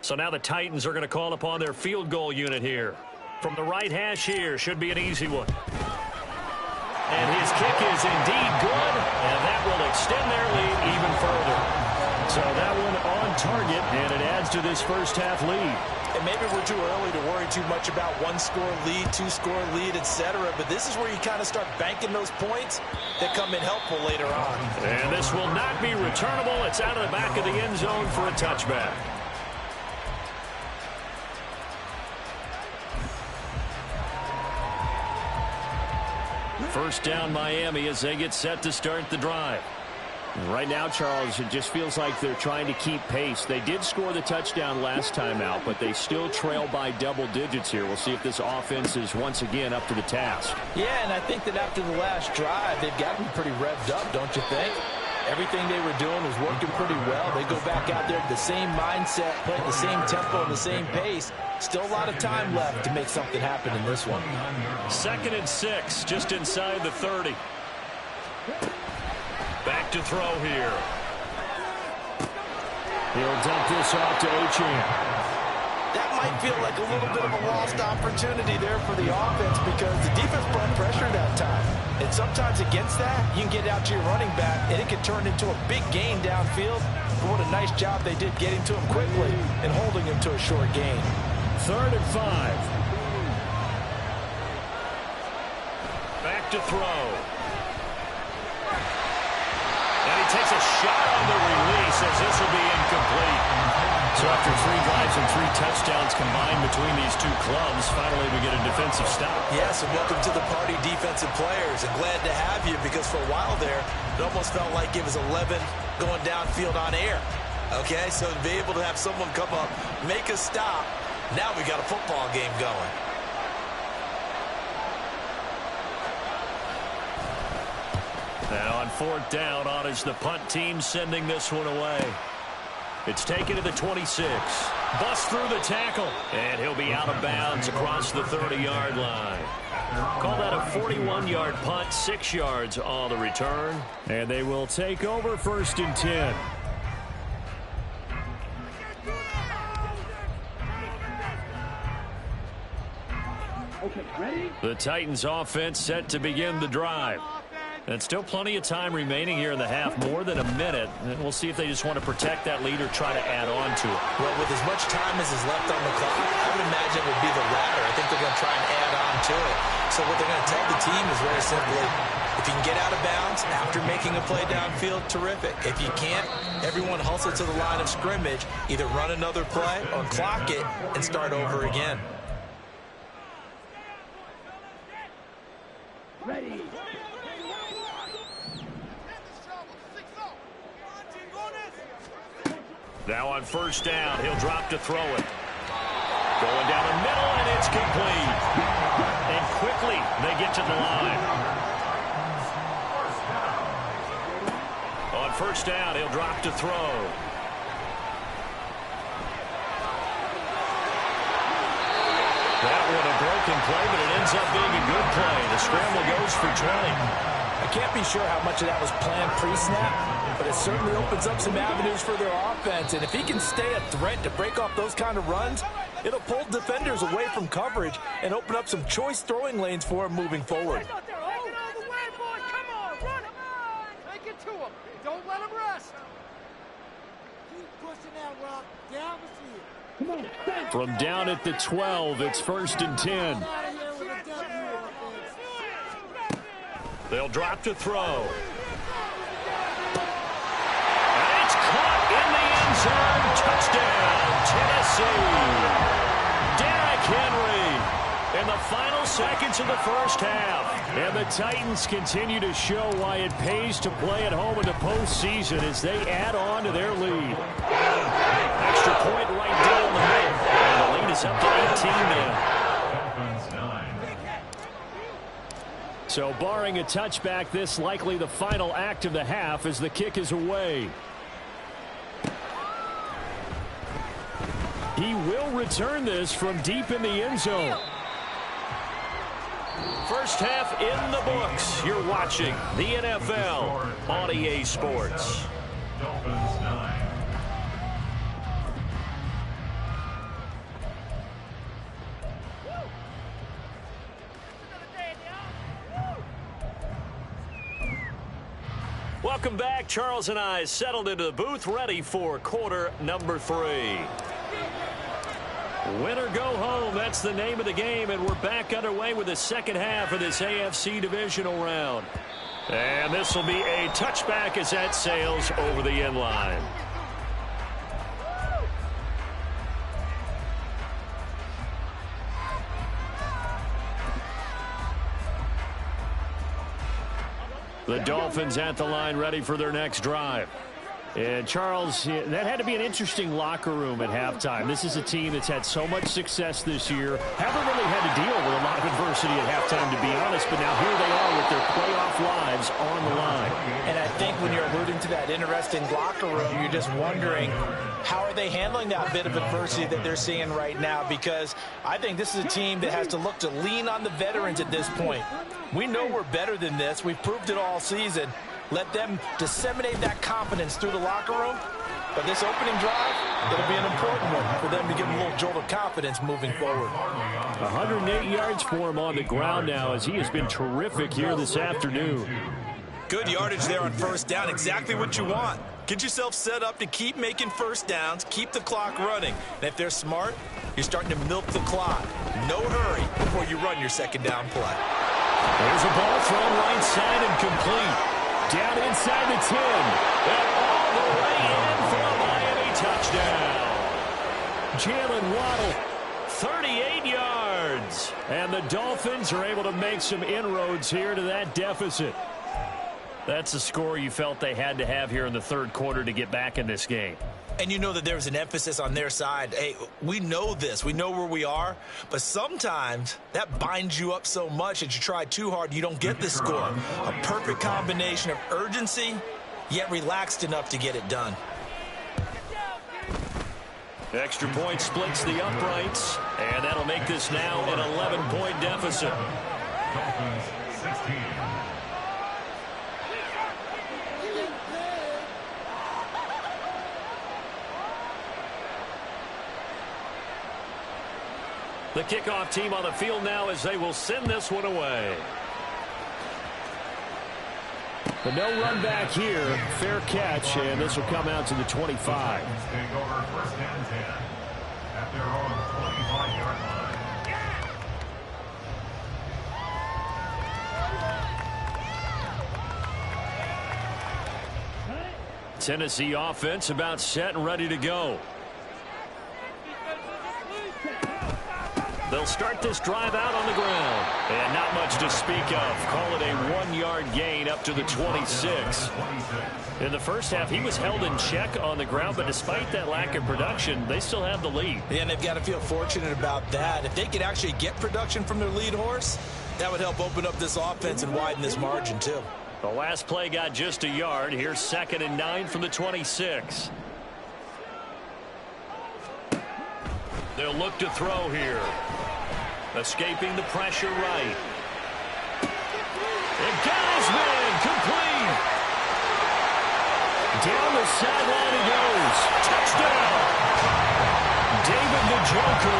So now the Titans are going to call upon their field goal unit here. From the right hash here, should be an easy one. And his kick is indeed good, and that will extend their lead even further. So that one on target, and it adds to this first half lead. And maybe we're too early to worry too much about 1-score lead, 2-score lead, etc. But this is where you kind of start banking those points that come in helpful later on. And this will not be returnable. It's out of the back of the end zone for a touchback. First down Miami as they get set to start the drive. Right now, Charles, it just feels like they're trying to keep pace. They did score the touchdown last time out, but they still trail by double digits here. We'll see if this offense is once again up to the task. Yeah, and I think that after the last drive, they've got to be pretty revved up, don't you think? Everything they were doing was working pretty well. They go back out there with the same mindset, playing the same tempo and the same pace. Still a lot of time left to make something happen in this one. 2nd and 6, just inside the 30. Back to throw here. He'll dump this off to Achane. That might feel like a little bit of a lost opportunity there for the offense because the defense brought pressure that time. And sometimes against that, you can get out to your running back, and it can turn into a big gain downfield. But what a nice job they did getting to him quickly and holding him to a short gain. 3rd and 5. Back to throw. And he takes a shot on the release as this will be incomplete. So after 3 drives and 3 touchdowns combined between these two clubs, finally we get a defensive stop. Yes, and welcome to the party, defensive players. And glad to have you because for a while there, it almost felt like it was 11 going downfield on air. Okay, so to be able to have someone come up, make a stop, now we got a football game going. And on 4th down, on is the punt team sending this one away. It's taken to the 26. Bust through the tackle. And he'll be out of bounds across the 30-yard line. Call that a 41-yard punt, 6 yards on the return. And they will take over 1st and 10. Okay, ready? The Titans offense set to begin the drive. And still plenty of time remaining here in the half, more than a minute. And we'll see if they just want to protect that lead or try to add on to it. Well, with as much time as is left on the clock, I would imagine it would be the latter. I think they're going to try and add on to it. So what they're going to tell the team is very simply, if you can get out of bounds after making a play downfield, terrific. If you can't, everyone hustle to the line of scrimmage, either run another play or clock it and start over again. Ready. Now on 1st down, he'll drop to throw it. Going down the middle, and it's complete. And quickly, they get to the line. On 1st down, he'll drop to throw. That one a broken play, but it ends up being a good play. The scramble goes for 20. I can't be sure how much of that was planned pre-snap, but it certainly opens up some avenues for their offense. And if he can stay a threat to break off those kind of runs, it'll pull defenders away from coverage and open up some choice throwing lanes for him moving forward. Take it to him. Don't let him rest. Keep pushing that rock down the field. Come on. From down at the 12, it's 1st and 10. They'll drop to throw. And it's caught in the end zone. Touchdown, Tennessee. Derrick Henry in the final seconds of the 1st half. And the Titans continue to show why it pays to play at home in the postseason as they add on to their lead. Extra point right down the middle. And the lead is up to 18 now. So barring a touchback, this likely the final act of the half as the kick is away. He will return this from deep in the end zone. 1st half in the books. You're watching the NFL on EA Sports. Dolphins 9. Welcome back. Charles and I settled into the booth, ready for quarter number 3. Win or go home, that's the name of the game, and we're back underway with the 2nd half of this AFC divisional round. And this will be a touchback as that sails over the end line. The Dolphins at the line ready for their next drive. And, Charles, that had to be an interesting locker room at halftime. This is a team that's had so much success this year. Haven't really had to deal with a lot of adversity at halftime, to be honest. But now here they are with their playoff lives on the line. And I think when you're alluding to that interesting locker room, you're just wondering, how are they handling that bit of adversity that they're seeing right now? Because I think this is a team that has to look to lean on the veterans at this point. We know we're better than this. We've proved it all season. Let them disseminate that confidence through the locker room. But this opening drive, it'll be an important one for them to give them a little jolt of confidence moving forward. 108 yards for him on the ground now, as he has been terrific here this afternoon. Good yardage there on first down. Exactly what you want. Get yourself set up to keep making first downs, keep the clock running. And if they're smart, you're starting to milk the clock. No hurry before you run your second down play. There's a ball thrown right side and complete. Down inside the 10. And all the way in for a Miami touchdown. Jalen Waddle. 38 yards. And the Dolphins are able to make some inroads here to that deficit. That's a score you felt they had to have here in the third quarter to get back in this game. And you know that there's an emphasis on their side. Hey, we know this. We know where we are. But sometimes that binds you up so much that you try too hard, you don't get the score. A perfect combination of urgency, yet relaxed enough to get it done. Extra point splits the uprights, and that'll make this now an 11-point deficit. Dolphins 16. The kickoff team on the field now as they will send this one away. But no run back here. Fair catch, and this will come out to the 25. Take over first and 10 at their own 25-yard line. Tennessee offense about set and ready to go. They'll start this drive out on the ground. And not much to speak of. Call it a 1-yard gain up to the 26. In the first half, he was held in check on the ground, but despite that lack of production, they still have the lead. Yeah, and they've got to feel fortunate about that. If they could actually get production from their lead horse, that would help open up this offense and widen this margin, too. The last play got just a yard. Here's 2nd and 9 from the 26. They'll look to throw here. Escaping the pressure right. And got his man complete. Down the sideline he goes. Touchdown. David Njoku,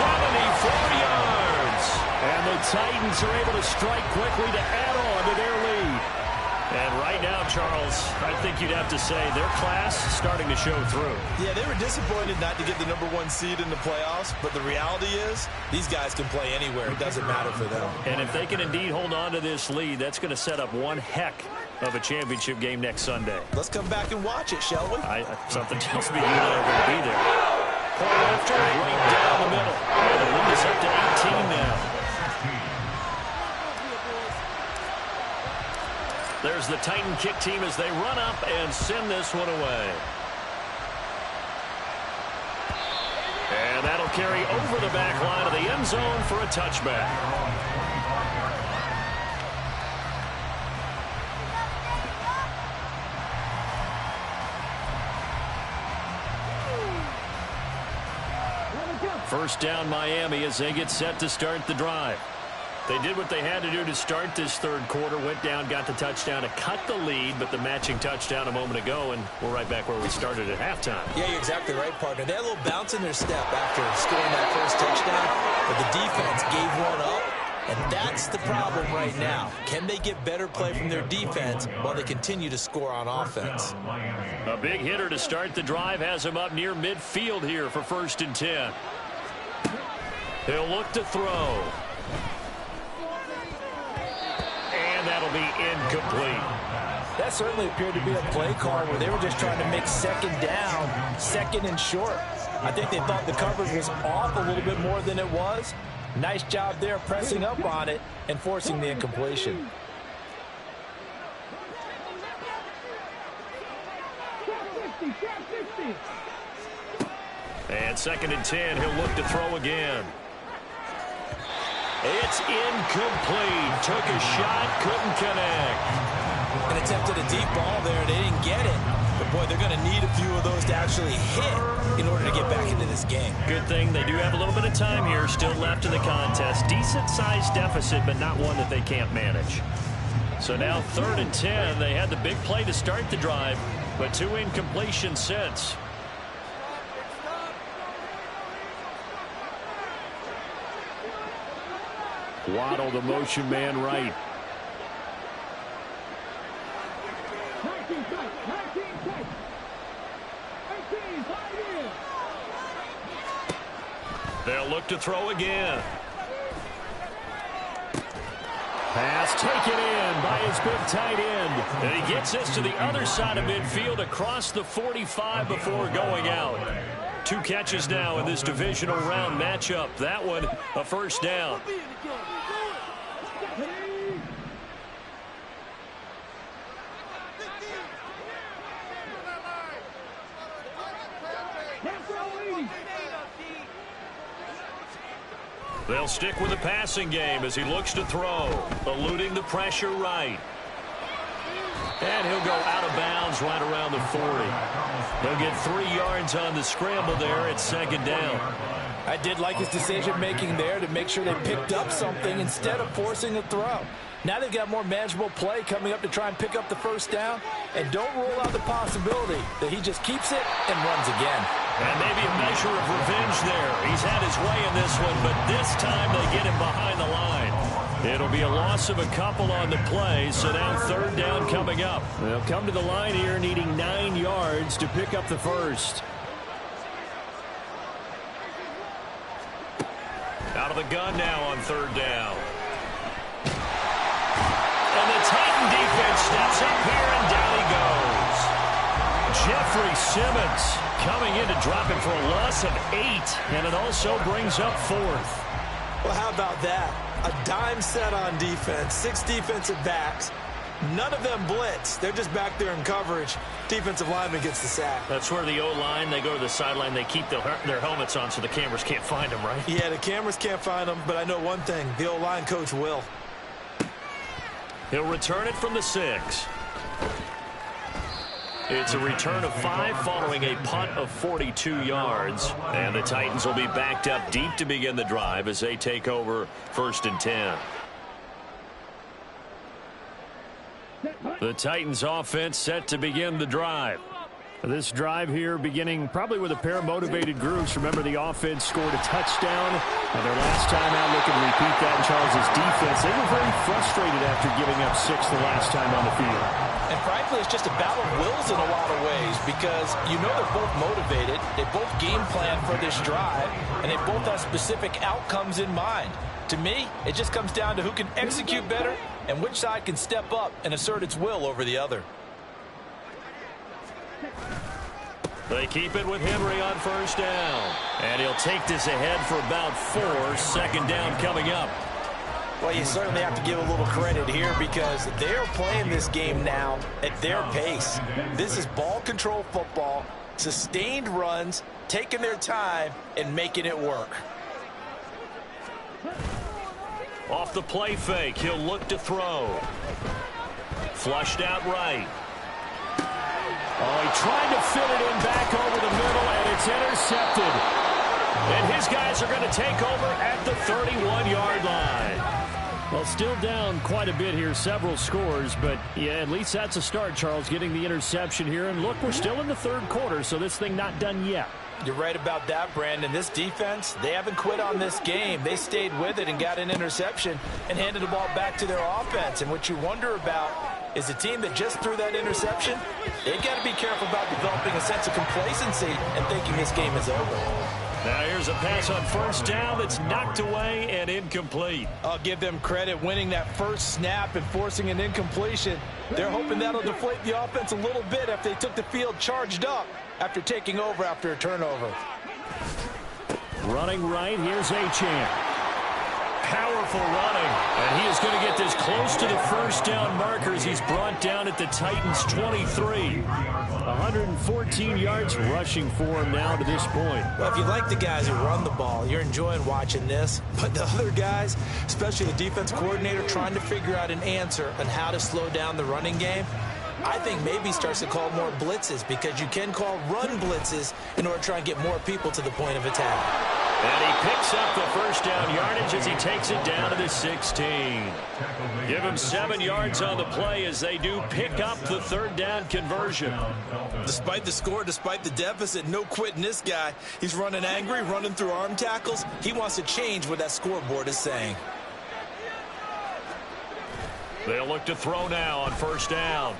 74 yards. And the Titans are able to strike quickly to add on to their lead. And right now, Charles, I think you'd have to say their class starting to show through. Yeah, they were disappointed not to get the #1 seed in the playoffs, but the reality is these guys can play anywhere. It doesn't matter for them. And if they can indeed hold on to this lead, that's going to set up one heck of a championship game next Sunday. Let's come back and watch it, shall we? Something tells me you and I are going to be there. Point after, right down the middle. And the lead is up to 18 now. There's the Titan kick team as they run up and send this one away. And that'll carry over the back line of the end zone for a touchback. First down Miami as they get set to start the drive. They did what they had to do to start this third quarter, went down, got the touchdown to cut the lead, but the matching touchdown a moment ago, and we're right back where we started at halftime. Yeah, you're exactly right, partner. They had a little bounce in their step after scoring that first touchdown, but the defense gave one up, and that's the problem right now. Can they get better play from their defense while they continue to score on offense? A big hitter to start the drive has him up near midfield here for 1st and 10. He'll look to throw. And that'll be incomplete. That certainly appeared to be a play call where they were just trying to make 2nd down, 2nd and short. I think they thought the coverage was off a little bit more than it was. Nice job there pressing up on it and forcing the incompletion. And 2nd and 10, he'll look to throw again. It's incomplete. Took a shot, couldn't connect. And attempted a deep ball there. They didn't get it. But, boy, they're going to need a few of those to actually hit in order to get back into this game. Good thing they do have a little bit of time here still left in the contest. Decent-sized deficit, but not one that they can't manage. So now 3rd and 10. They had the big play to start the drive, but 2 incompletions since. Waddle, the motion man, right. They'll look to throw again. Pass taken in by his big tight end. And he gets this to the other side of midfield across the 45 before going out. 2 catches now in this divisional round matchup. That one, a first down. They'll stick with the passing game as he looks to throw, eluding the pressure right. And he'll go out of bounds right around the 40. He'll get 3 yards on the scramble there at 2nd down. I did like his decision-making there to make sure they picked up something instead of forcing a throw. Now they've got more manageable play coming up to try and pick up the first down. And don't rule out the possibility that he just keeps it and runs again. And maybe a measure of revenge there. He's had his way in this one, but this time they get him behind the line. It'll be a loss of a couple on the play, so now 3rd down coming up. They'll come to the line here needing 9 yards to pick up the first. Out of the gun now on 3rd down. And the Titan defense steps up here, and down he goes. Jeffrey Simmons coming in to drop him for a loss of 8, and it also brings up 4th. Well, how about that? A dime set on defense, 6 defensive backs. None of them blitz. They're just back there in coverage. Defensive lineman gets the sack. That's where the O-line, they go to the sideline, they keep their helmets on so the cameras can't find them, right? Yeah, the cameras can't find them, but I know one thing. The O-line coach will. He'll return it from the 6. It's a return of 5 following a punt of 42 yards. And the Titans will be backed up deep to begin the drive as they take over 1st and 10. The Titans offense set to begin the drive. This drive here beginning probably with a pair of motivated groups. Remember, the offense scored a touchdown. And their last time out, looking to repeat that in Charles' defense. They were very frustrated after giving up 6 the last time on the field. And frankly, it's just a battle of wills in a lot of ways because you know they're both motivated. They both game plan for this drive, and they both have specific outcomes in mind. To me, it just comes down to who can execute better and which side can step up and assert its will over the other. They keep it with Henry on 1st down. And he'll take this ahead for about 4. 2nd down coming up. Well, you certainly have to give a little credit here because they're playing this game now at their pace. This is ball control football, sustained runs, taking their time, and making it work. Off the play fake, he'll look to throw. Flushed out right. Oh, he tried to fit it in back over the middle, and it's intercepted. And his guys are going to take over at the 31-yard line. Well, still down quite a bit here, several scores, but yeah, at least that's a start, Charles, getting the interception here. And look, we're still in the 3rd quarter, so this thing not done yet. You're right about that, Brandon. This defense, they haven't quit on this game. They stayed with it and got an interception and handed the ball back to their offense. And what you wonder about is a team that just threw that interception, they've got to be careful about developing a sense of complacency and thinking this game is over. Now here's a pass on 1st down that's knocked away and incomplete. I'll give them credit winning that first snap and forcing an incompletion. They're hoping that'll deflate the offense a little bit after they took the field charged up after taking over after a turnover. Running right, here's Achane. powerful running. And he is going to get this close to the first down markers. He's brought down at the Titans' 23. 114 yards rushing for him now to this point. Well, if you like the guys who run the ball, you're enjoying watching this. But the other guys, especially the defense coordinator, trying to figure out an answer on how to slow down the running game, I think maybe starts to call more blitzes, because you can call run blitzes in order to try and get more people to the point of attack. And he picks up the first down yardage as he takes it down to the 16. Give him 7 yards on the play as they do pick up the third down conversion. Despite the score, despite the deficit, no quitting this guy. He's running angry, running through arm tackles. He wants to change what that scoreboard is saying. They'll look to throw now on first down.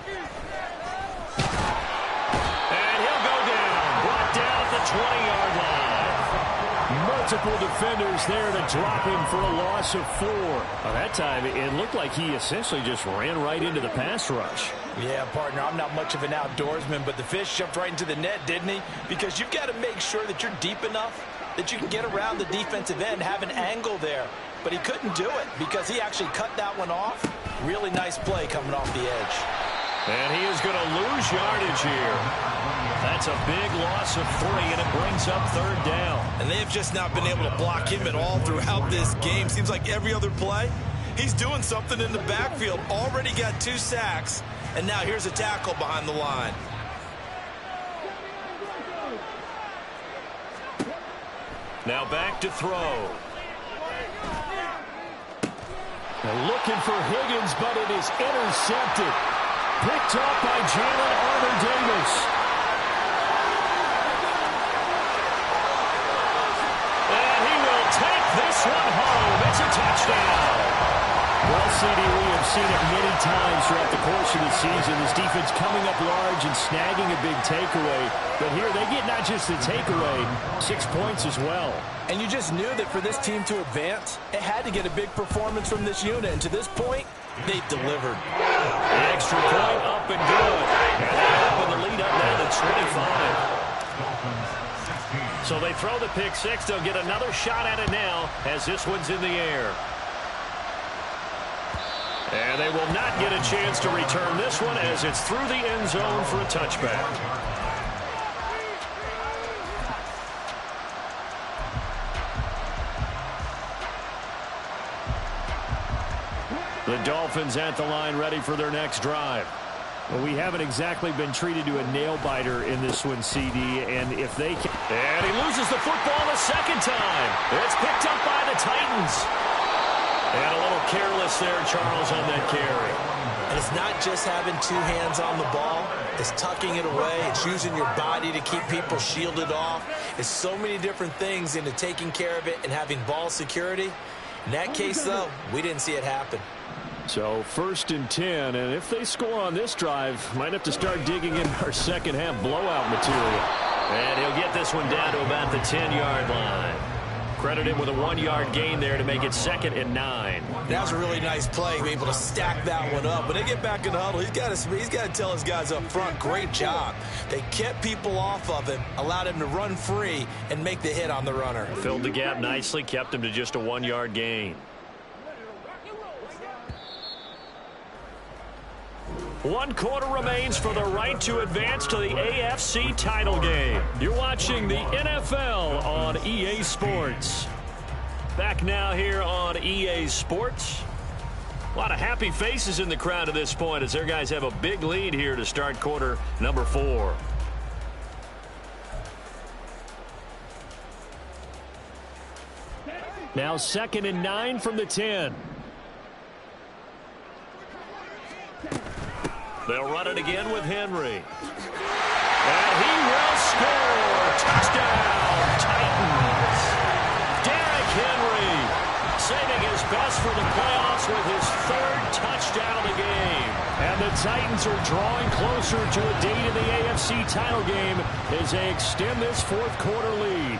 And he'll go down. Brought down at the 20-yard line. Multiple defenders there to drop him for a loss of 4. Well, that time, it looked like he essentially just ran right into the pass rush. Yeah, partner, I'm not much of an outdoorsman, but the fish jumped right into the net, didn't he? Because you've got to make sure that you're deep enough that you can get around the defensive end, have an angle there. But he couldn't do it because he actually cut that one off. Really nice play coming off the edge. And he is going to lose yardage here. That's a big loss of 3, and it brings up third down. And they have just not been able to block him at all throughout this game. Seems like every other play, he's doing something in the backfield. Already got 2 sacks, and now here's a tackle behind the line. Now back to throw. They're looking for Higgins, but it is intercepted. Picked up by Jalen Armour-Davis. And he will take this one home. It's a touchdown. Well, CD, we have seen it many times throughout the course of the season. This defense coming up large and snagging a big takeaway. But here they get not just the takeaway, 6 points as well. And you just knew that for this team to advance, it had to get a big performance from this unit. And to this point, they've delivered. The extra point up and good. And they open the lead up now to 25. So they throw the pick 6. They'll get another shot at it now as this one's in the air. And they will not get a chance to return this one as it's through the end zone for a touchback. The Dolphins at the line ready for their next drive. Well, we haven't exactly been treated to a nail-biter in this one, CD, and if they can... And he loses the football the second time. It's picked up by the Titans. And a little careless there, Charles, on that carry. And it's not just having 2 hands on the ball. It's tucking it away. It's using your body to keep people shielded off. It's so many different things into taking care of it and having ball security. In that case, though, we didn't see it happen. So 1st and 10, and if they score on this drive, might have to start digging in our second half blowout material. And he'll get this one down to about the 10-yard line. Credit him with a 1-yard gain there to make it 2nd and 9. That was a really nice play, able to stack that one up. When they get back in the huddle, he's got to tell his guys up front, great job. They kept people off of him, allowed him to run free and make the hit on the runner. Filled the gap nicely, kept him to just a 1-yard gain. 1 quarter remains for the right to advance to the AFC title game. You're watching the NFL on EA Sports. Back now here on EA Sports. A lot of happy faces in the crowd at this point as their guys have a big lead here to start quarter number 4. Now 2nd and 9 from the 10. They'll run it again with Henry. And he will score. Touchdown, Titans. Derrick Henry saving his best for the playoffs with his 3rd touchdown of the game. And the Titans are drawing closer to a date in the AFC title game as they extend this 4th quarter lead.